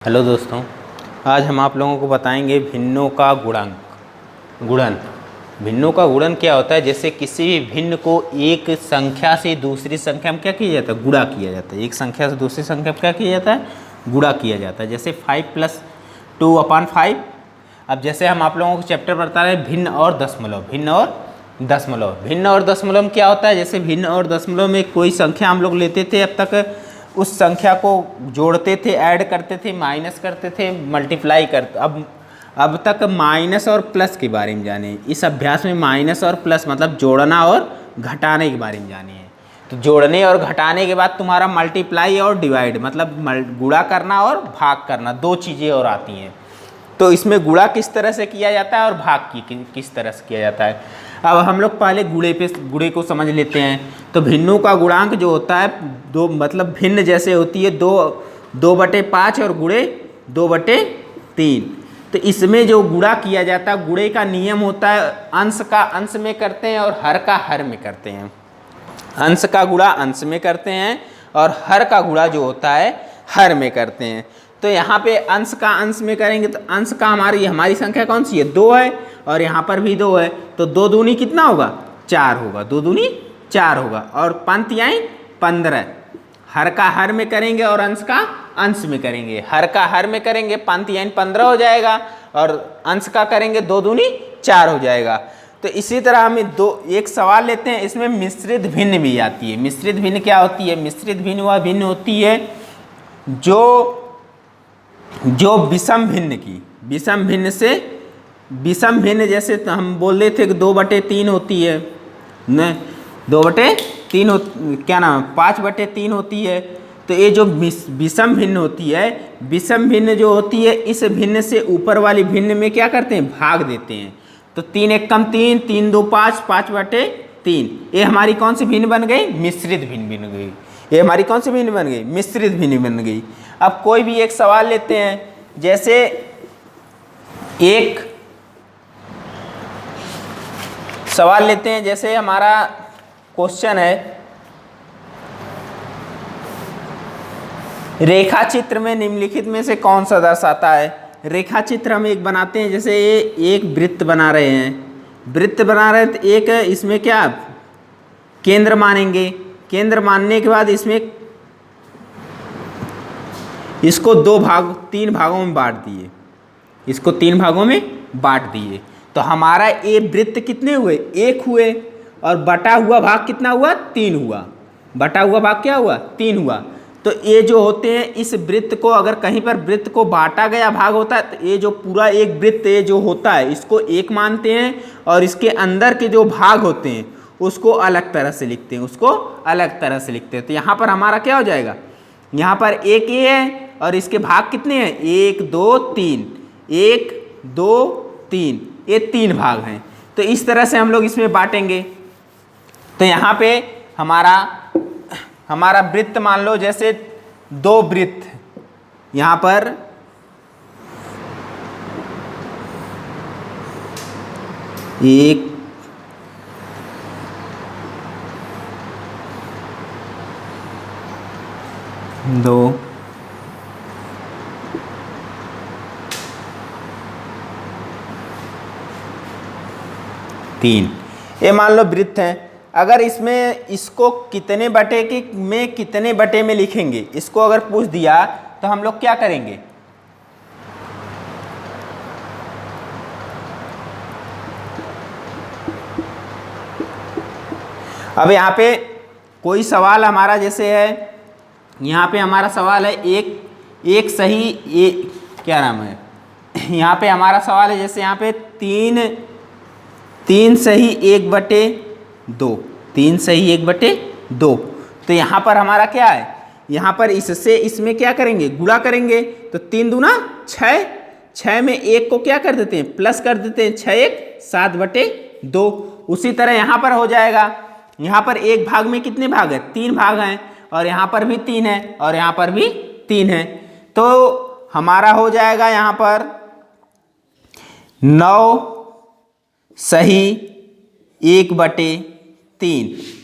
Hello दोस्तों, आज हम आप लोगों को बताएंगे भिन्नों का गुणन। भिन्नों का गुणन क्या होता है? जैसे किसी भी भिन्न को एक संख्या से दूसरी संख्या में क्या किया जाता है? गुणा किया जाता है। एक संख्या से दूसरी संख्या में क्या किया जाता है? गुणा किया जाता है। जैसे 5 + 2/5। अब जैसे हम आप लोगों को चैप्टर बता रहे हैं भिन्न और दशमलव। भिन्न और दशमलव में क्या होता है? जैसे भिन्न और दशमलव में कोई संख्या हम लोग लेते थे, अब तक उस संख्या को जोड़ते थे, ऐड करते थे, माइनस करते थे, मल्टीप्लाई करते। अब तक माइनस और प्लस के बारे में जाने। इस अभ्यास में माइनस और प्लस मतलब जोड़ना और घटाने के बारे में जाने हैं। तो जोड़ने और घटाने के बाद तुम्हारा मल्टीप्लाई और डिवाइड मतलब गुणा करना और भाग करना, दो चीज़ें और आती हैं। तो इसमें गुणा किस तरह से किया जाता है और भाग किस तरह से किया जाता है। अब हम लोग पहले गुणे को समझ लेते हैं। तो भिन्नों का गुणांक जो होता है, दो मतलब भिन्न जैसे होती है 2/5 और गुणे 2/3। तो इसमें जो गुणा किया जाता है, गुणे का नियम होता है अंश का अंश में करते हैं और हर का हर में करते हैं। अंश का गुणा अंश में करते हैं और हर का गुणा जो होता है हर में करते हैं। तो यहाँ पे अंश का अंश में करेंगे तो अंश का हमारी संख्या कौन सी है? 2 है और यहाँ पर भी 2 है। तो 2 दूनी कितना होगा? 4 होगा। 2 दूनी 4 होगा। और पंत यानी 15। हर का हर में करेंगे और अंश का अंश में करेंगे। हर का हर में करेंगे पंत यानी 15 हो जाएगा और अंश का करेंगे 2 दूनी 4 हो जाएगा। तो इसी तरह हम एक सवाल लेते हैं, इसमें मिश्रित भिन्न भी आती है। मिश्रित भिन्न क्या होती है? मिश्रित भिन्न वह भिन्न होती है जो विषम भिन्न जैसे तो हम बोल रहे थे कि 2/3 होती है न, 2/3 क्या नाम है, 5/3 होती है। तो ये जो विषम भिन्न होती है, विषम भिन्न जो होती है, इस भिन्न से ऊपर वाली भिन्न में क्या करते हैं? भाग देते हैं। तो 3 × 1 = 3, 3 × 2 = 5, 5/3। ये हमारी कौन सी भिन्न बन गई? मिश्रित भिन्न बन गई। ये हमारी कौन सी भिन्न बन गई? मिश्रित भिन्न बन गई। अब कोई भी एक सवाल लेते हैं, जैसे एक सवाल लेते हैं, जैसे हमारा क्वेश्चन है रेखा चित्र में निम्नलिखित में से कौन सा दर्शाता है? रेखा चित्र हम एक बनाते हैं, जैसे ये एक वृत्त बना रहे हैं। तो एक इसमें क्या केंद्र मानेंगे। केंद्र मानने के बाद इसमें इसको 3 भागों में बांट दिए। इसको 3 भागों में बांट दिए। तो हमारा ये वृत्त कितने हुए? 1 हुए और बटा हुआ भाग कितना हुआ? 3 हुआ। बटा हुआ भाग क्या हुआ? 3 हुआ। तो ये जो होते हैं, इस वृत्त को अगर कहीं पर वृत्त को बांटा गया भाग होता है तो ये जो पूरा एक वृत्त ये जो होता है इसको 1 मानते हैं और इसके अंदर के जो भाग होते हैं उसको अलग तरह से लिखते हैं। तो यहाँ पर हमारा क्या हो जाएगा? यहाँ पर 1 ये है और इसके भाग कितने हैं? 1 2 3, 1 2 3, ये 3 भाग हैं। तो इस तरह से हम लोग इसमें बांटेंगे। तो यहाँ पे हमारा वृत्त मान लो, जैसे 2 वृत्त, यहाँ पर 1 2 3, ये मान लो वृत्त है। अगर इसमें इसको कितने बटे में लिखेंगे, इसको अगर पूछ दिया तो हम लोग क्या करेंगे? अब यहाँ पे कोई सवाल हमारा जैसे है, यहाँ पे हमारा सवाल है एक सही, क्या नाम है, यहाँ पे हमारा सवाल है जैसे यहाँ पे 3 सही 1/2, 3 सही 1/2। तो यहाँ पर हमारा क्या है? यहाँ पर इससे इसमें क्या करेंगे? गुणा करेंगे। तो 3 दूना 6, 6 में 1 को क्या कर देते हैं? प्लस कर देते हैं। 6 1 7/2। उसी तरह यहाँ पर हो जाएगा। यहाँ पर एक भाग में कितने भाग है? 3 भाग हैं और यहाँ पर भी 3 है और यहाँ पर भी 3 है। तो हमारा हो जाएगा यहाँ पर 9 सही 1/3।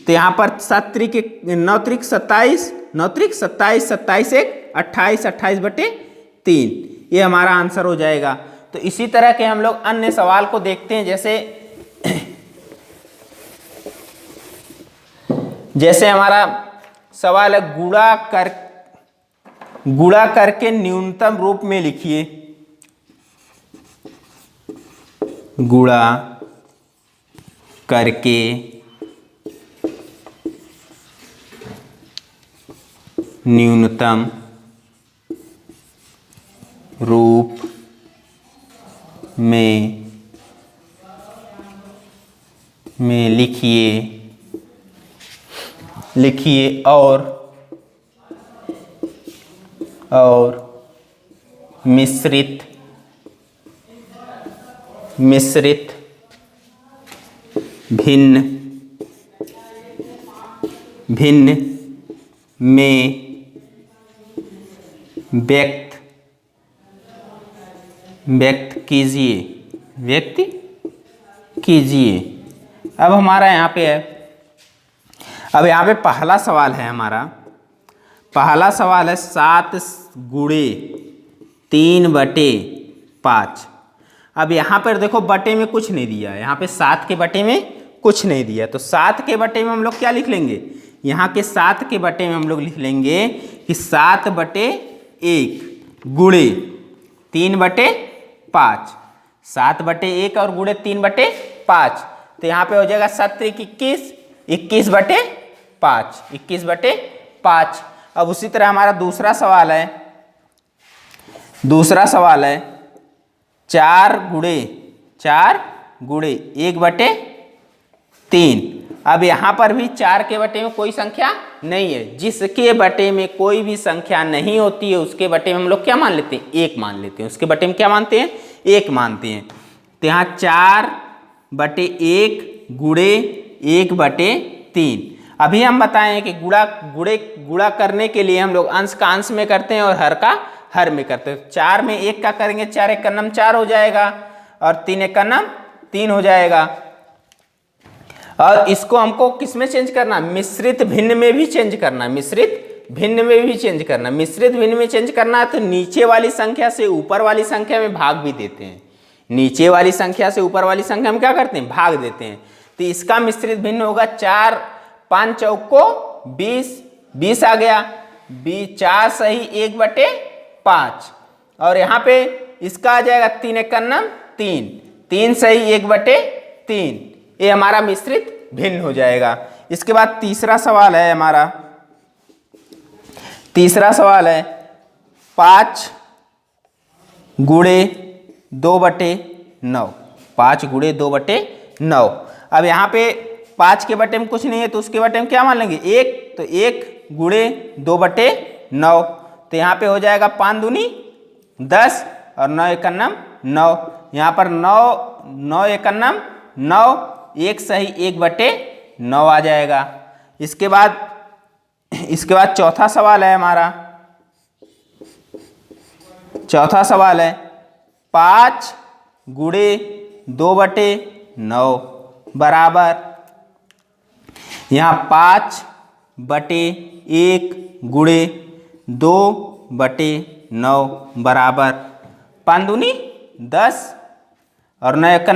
तो यहाँ पर 9 त्रिक 27, 27 1 28, 28/3 3। ये हमारा आंसर हो जाएगा। तो इसी तरह के हम लोग अन्य सवाल को देखते हैं। जैसे हमारा सवाल है गुणा करके न्यूनतम रूप में लिखिए। गुणा करके न्यूनतम रूप में लिखिए और मिश्रित भिन्न में व्यक्त कीजिए। अब हमारा यहाँ पे है, अब यहाँ पे पहला सवाल है हमारा। पहला सवाल है 7 गुणे 3/5। अब यहाँ पर देखो बटे में कुछ नहीं दिया है, यहाँ पे 7 के बटे में कुछ नहीं दिया, तो 7 के बटे में हम लोग क्या लिख लेंगे, यहाँ के 7 के बटे में हम लोग लिख लेंगे कि 7/1 गुणे 3/5। 7/1 और गुणे 3/5, तो यहाँ पे हो जाएगा 7×1 21/5 21/5। अब उसी तरह हमारा दूसरा सवाल है 4 गुणे 1/3। अब यहाँ पर भी 4 के बटे में कोई संख्या नहीं है। जिसके बटे में कोई भी संख्या नहीं होती है उसके बटे में हम लोग क्या मान लेते हैं, 1 मान लेते हैं। उसके बटे में क्या मानते हैं, 1 मानते हैं। तो यहाँ 4/1 गुणे 1/3। अभी हम बताएं कि गुणा करने के लिए हम लोग अंश का अंश में करते हैं और हर का हर में करते हैं। 4 में 1 का करेंगे, 4 × 1 = 4 हो जाएगा और 3 × 1 = 3 हो जाएगा। और इसको हमको किस में चेंज करना, मिश्रित भिन्न में भी चेंज करना। मिश्रित भिन्न में चेंज करना है तो नीचे वाली संख्या से ऊपर वाली संख्या में भाग भी देते हैं। नीचे वाली संख्या से ऊपर वाली संख्या में क्या करते हैं, भाग देते हैं। तो इसका मिश्रित भिन्न होगा 4 5 चौको 20 आ गया, 4 सही 1/5। और यहाँ पे इसका आ जाएगा 3 × 1 = 3 सही 1/3। ये हमारा मिश्रित भिन्न हो जाएगा। इसके बाद तीसरा सवाल है हमारा, 5 गुणे 2/9। 5 गुणे 2/9। अब यहाँ पे 5 के बटे में कुछ नहीं है तो उसके बटे में क्या मान लेंगे, 1। तो 1 गुणे 2/9, तो यहाँ पे हो जाएगा 5 दूनी 10 और 9 × 1 = 9। यहाँ पर 9 × 1 = 9, 1 सही 1/9 आ जाएगा। इसके बाद चौथा सवाल है हमारा। चौथा सवाल है 5 गुणे 2/9 बराबर, यहाँ 5/1 गुणे 2/9 बराबर 5 दूनी 10 और 9 × 1 =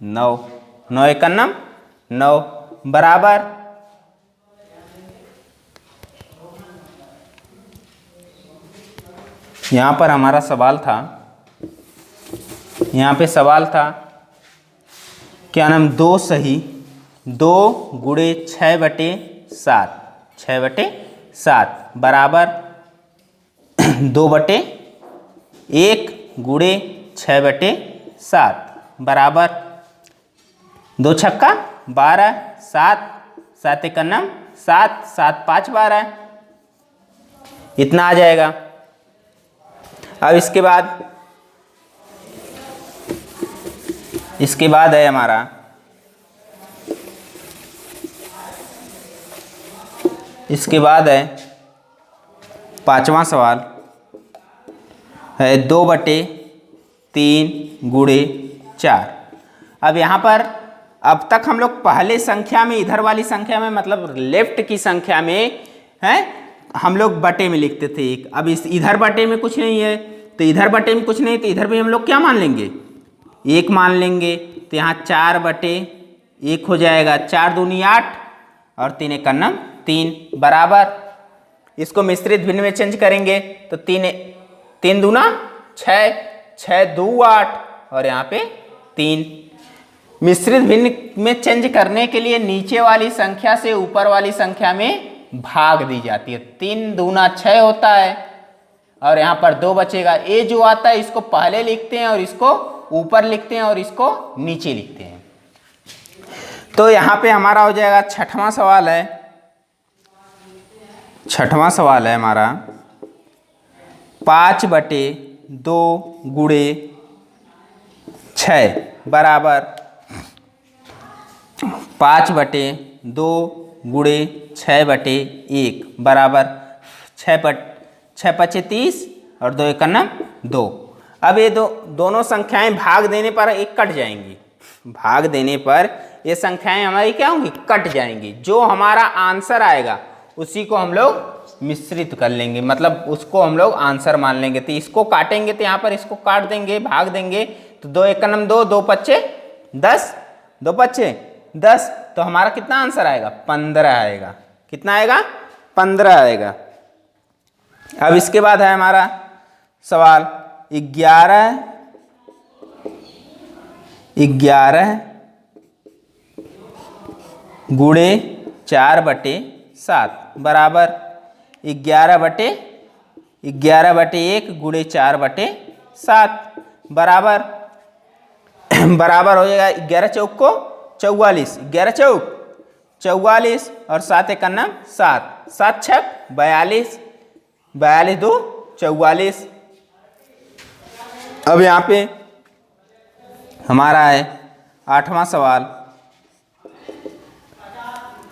9, 9 × 1 = 9 बराबर। यहाँ पर हमारा सवाल था, यहाँ पे सवाल था क्या नाम, 2 सही 2 गुणे 6/7 6/7 बराबर 2/1 गुणे 6/7 बराबर 2 छक्का 12, 7 7 × 1 = 7, 7 5 12, इतना आ जाएगा। अब इसके बाद है हमारा पांचवा सवाल है 2/3 गुणे 4। अब यहाँ पर अब तक हम लोग पहले संख्या में, इधर वाली संख्या में मतलब लेफ्ट की संख्या में है हम लोग बटे में लिखते थे 1। अब इस इधर बटे में कुछ नहीं है तो इधर बटे में कुछ नहीं, तो इधर भी हम लोग क्या मान लेंगे, 1 मान लेंगे। तो यहाँ 4/1 हो जाएगा, 4 दूनी 8 और 3 एक 3 बराबर। इसको मिश्रित भिन्न में चेंज करेंगे तो 3 दूना 6, 6 2 8 और यहाँ पे 3। मिश्रित भिन्न में चेंज करने के लिए नीचे वाली संख्या से ऊपर वाली संख्या में भाग दी जाती है। 3 दूना 6 होता है और यहाँ पर 2 बचेगा। ये जो आता है इसको पहले लिखते हैं और इसको ऊपर लिखते हैं और इसको नीचे लिखते हैं। तो यहाँ पे हमारा हो जाएगा छठवां सवाल है। छठवां सवाल है हमारा 5/2 गुणे 6 बराबर 5/2 गुणे 6/1 बराबर 6 पचे 30 और 2 एक 2। अब ये दोनों संख्याएं भाग देने पर एक कट जाएंगी। भाग देने पर ये संख्याएं हमारी क्या होंगी, कट जाएंगी। जो हमारा आंसर आएगा उसी को हम लोग मिश्रित कर लेंगे, मतलब उसको हम लोग आंसर मान लेंगे। तो इसको काटेंगे तो यहाँ पर इसको काट देंगे, भाग देंगे तो 2 एक 2, 2 पच्चे 10, 2 पच्चे 10। तो हमारा कितना आंसर आएगा, 15 आएगा। कितना आएगा, 15 आएगा। अब इसके बाद है हमारा सवाल 11 गुणे 4/7 बराबर 11/1 गुणे 4/7 बराबर बराबर हो जाएगा 11 चौक को 44, 11 चौक 44 और 7 एक 7, 7 छक 42, 42 2 44। अब यहाँ पे हमारा है आठवां सवाल।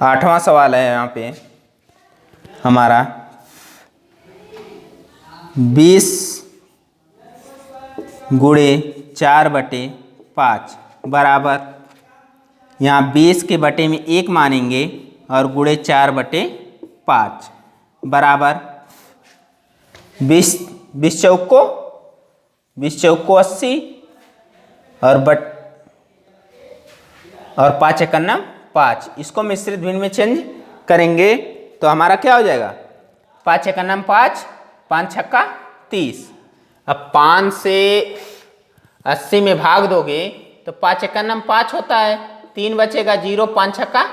आठवां सवाल है यहाँ पे हमारा 20 गुणे 4/5 बराबर, यहाँ 20 के बटे में 1 मानेंगे और गुणे 4/5 बराबर 20 चौक को 80 और 5 एक 5। इसको मिश्रित भिन्न में चेंज करेंगे तो हमारा क्या हो जाएगा, 5 एक 5, 5 छक्का 30। अब 5 से 80 में भाग दोगे तो 5 एक 5 होता है, 3 बचेगा 0, 5 छक्का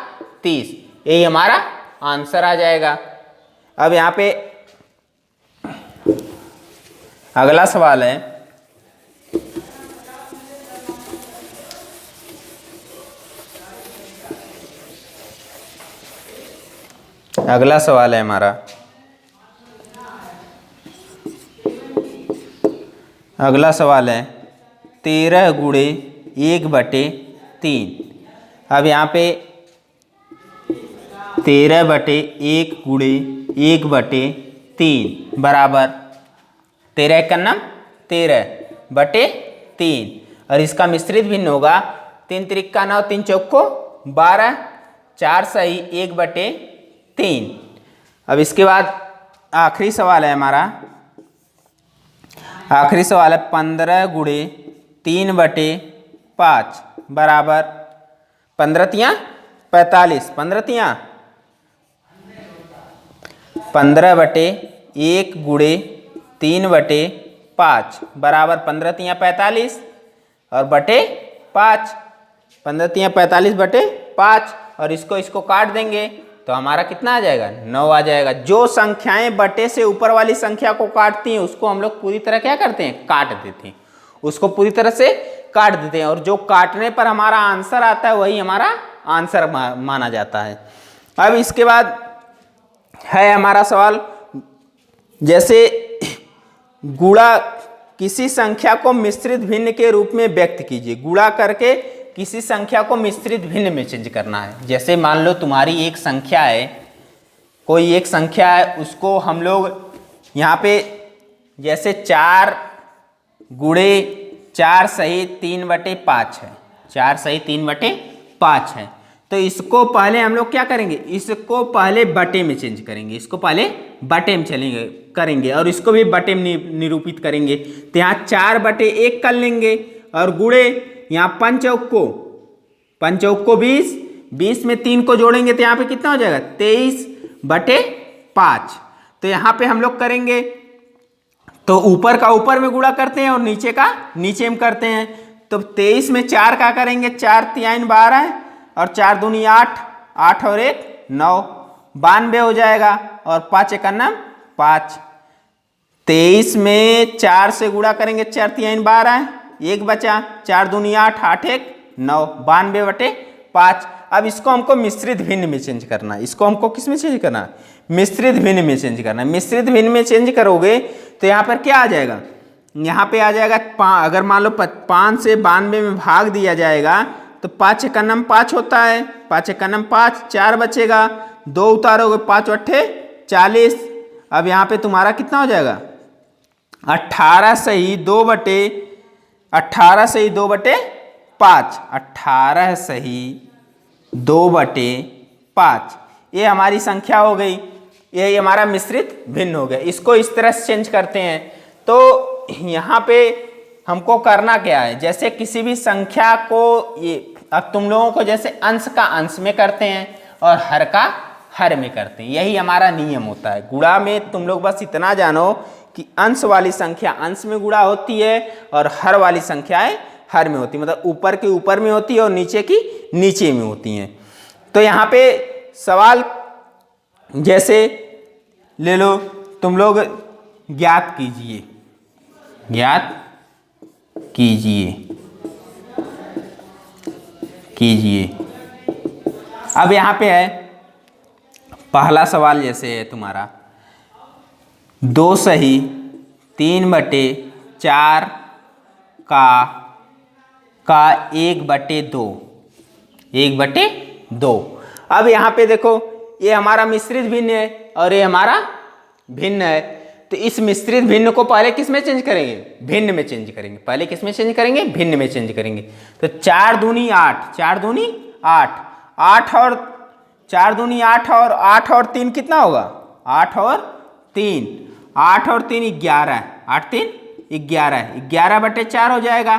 30। यही हमारा आंसर आ जाएगा। अब यहाँ पे अगला सवाल है हमारा अगला सवाल है 13 गुणे 1/3। अब यहाँ पे 13/1 गुणे 1/3 बराबर 13 एक 13/3 और इसका मिश्रित भिन्न होगा 3 त्रिका 9, 3 चौक को 12, 4 सही 1/3। अब इसके बाद आखिरी सवाल है हमारा। आखिरी सवाल है 15 गुणे 3/5 बराबर 15 तियाँ 45, 15 तियाँ 15/1 गुणे 3/5 बराबर 15 तियाँ 45 और बटे 5, 15 तियाँ 45 बटे 5 और इसको काट देंगे तो हमारा कितना आ जाएगा, 9 आ जाएगा। जो संख्याएं बटे से ऊपर वाली संख्या को काटती हैं उसको हम लोग पूरी तरह क्या करते हैं, काट देते हैं, उसको पूरी तरह से काट देते हैं और जो काटने पर हमारा आंसर आता है वही हमारा आंसर माना जाता है। अब इसके बाद है हमारा सवाल, जैसे गुणा किसी संख्या को मिश्रित भिन्न के रूप में व्यक्त कीजिए। गुणा करके किसी संख्या को मिश्रित भिन्न में चेंज करना है। जैसे मान लो तुम्हारी एक संख्या है, कोई एक संख्या है, उसको हम लोग यहाँ पे जैसे 4 गुणे 4 सही 3/5 है, 4 सही 3/5 है। तो इसको पहले हम लोग क्या करेंगे, इसको पहले बटे में चेंज करेंगे, इसको पहले बटे में चलेंगे करेंगे और इसको भी बटे में निरूपित करेंगे। तो यहाँ 4/1 कर लेंगे और गुणे यहाँ पंचौक को 20 में 3 को जोड़ेंगे तो यहाँ पे कितना हो जाएगा 23/5। तो यहाँ पे हम लोग करेंगे तो ऊपर का ऊपर में गुणा करते हैं और नीचे का नीचे में करते हैं। तो 23 में 4 का करेंगे, 4 3 12 और 4 दूनी 8, 8 और 1 9, 92 हो जाएगा और 5 1 5। 23 में 4 से गुणा करेंगे, 4 3 12, 1 बचा, 4 दूनी 8, 8 1 9, 92/5। अब इसको हमको मिश्रित भिन्न में चेंज करना है। इसको हमको किस में चेंज करना है? मिश्रित भिन्न में चेंज करना है। मिश्रित भिन्न में चेंज करोगे तो यहाँ पर क्या आ जाएगा? यहाँ पे आ जाएगा अगर मान लो 5 से 92 में भाग दिया जाएगा तो 5 1 5 होता है, 5 1 5, 4 बचेगा, 2 उतारोगे 5 8 40। अब यहाँ पे तुम्हारा कितना हो जाएगा 18 सही 2/5, 18 सही 2/5। ये हमारी संख्या हो गई, ये हमारा मिश्रित भिन्न हो गया। इसको इस तरह से चेंज करते हैं। तो यहाँ पे हमको करना क्या है, जैसे किसी भी संख्या को ये अब तुम लोगों को जैसे अंश का अंश में करते हैं और हर का हर में करते हैं, यही हमारा नियम होता है। गुणा में तुम लोग बस इतना जानो कि अंश वाली संख्या अंश में गुणा होती है और हर वाली संख्याएं हर में होती है, मतलब ऊपर की ऊपर में होती है और नीचे की नीचे में होती हैं। तो यहाँ पे सवाल जैसे ले लो, तुम लोग ज्ञात कीजिए। अब यहाँ पे है पहला सवाल, जैसे है तुम्हारा 2 सही 3/4 का 1/2। अब यहाँ पे देखो ये हमारा मिश्रित भिन्न है और ये हमारा भिन्न है। तो इस मिश्रित भिन्न को पहले किस में चेंज करेंगे? भिन्न में चेंज करेंगे। पहले किस में चेंज करेंगे? भिन्न में चेंज करेंगे। तो 4 दूनी 8, 4 दूनी 8, 8 और 4 दूनी 8 और 8 और 3 कितना होगा? 8 और 3, 8 और 3 11, 8 3 11, 11/4 हो जाएगा।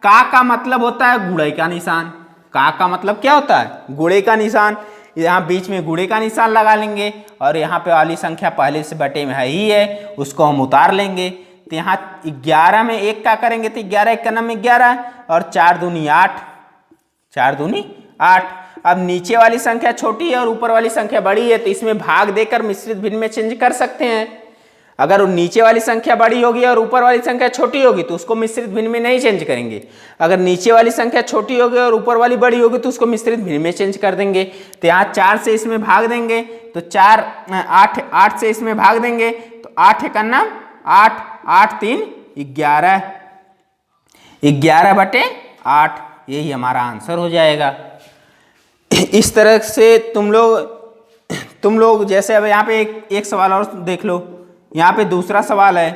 का मतलब होता है गुणे का निशान। का मतलब क्या होता है? गुणे का निशान। यहाँ बीच में गुणे का निशान लगा लेंगे और यहाँ पे वाली संख्या पहले से बटे में है ही है, उसको हम उतार लेंगे। तो यहाँ 11 में 1 का करेंगे तो 11 1 11 और 4 दूनी 8, 4 दूनी 8। अब नीचे वाली संख्या छोटी है और ऊपर वाली संख्या बड़ी है, तो इसमें भाग देकर मिश्रित भिन्न में चेंज कर सकते हैं। अगर नीचे वाली संख्या बड़ी होगी और ऊपर वाली संख्या छोटी होगी तो उसको मिश्रित भिन्न में नहीं चेंज करेंगे। अगर नीचे वाली संख्या छोटी होगी और ऊपर वाली बड़ी होगी तो उसको मिश्रित भिन्न में चेंज कर देंगे। तो यहाँ 4 से इसमें भाग देंगे तो 8 से इसमें भाग देंगे तो 8 1 8, 8 3 11, 11/8। यही हमारा आंसर हो जाएगा। इस तरह से तुम लोग जैसे अब यहाँ पे एक सवाल और देख लो। यहाँ पे दूसरा सवाल है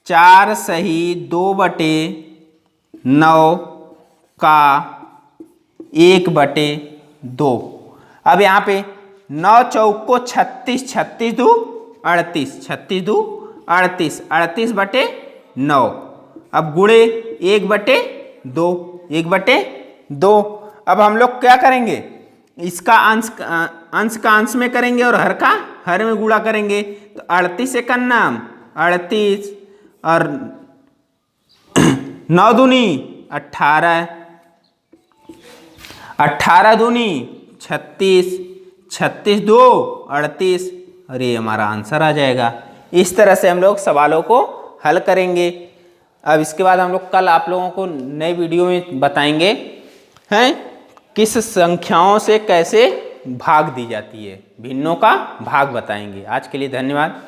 4 सही 2/9 का 1/2। अब यहाँ पे 9 चौक को 36, 36 2 38, 36 2 38, 38/9। अब गुणे 1/2, 1/2। अब हम लोग क्या करेंगे? इसका अंश का अंश में करेंगे और हर का हर में गुणा करेंगे। तो 38 1 38 और 9 दूनी 18, 18 दूनी 36, 36 2 38 और ये हमारा आंसर आ जाएगा। इस तरह से हम लोग सवालों को हल करेंगे। अब इसके बाद हम लोग कल आप लोगों को नए वीडियो में बताएंगे हैं किस संख्याओं से कैसे भाग दी जाती है, भिन्नों का भाग बताएंगे। आज के लिए धन्यवाद।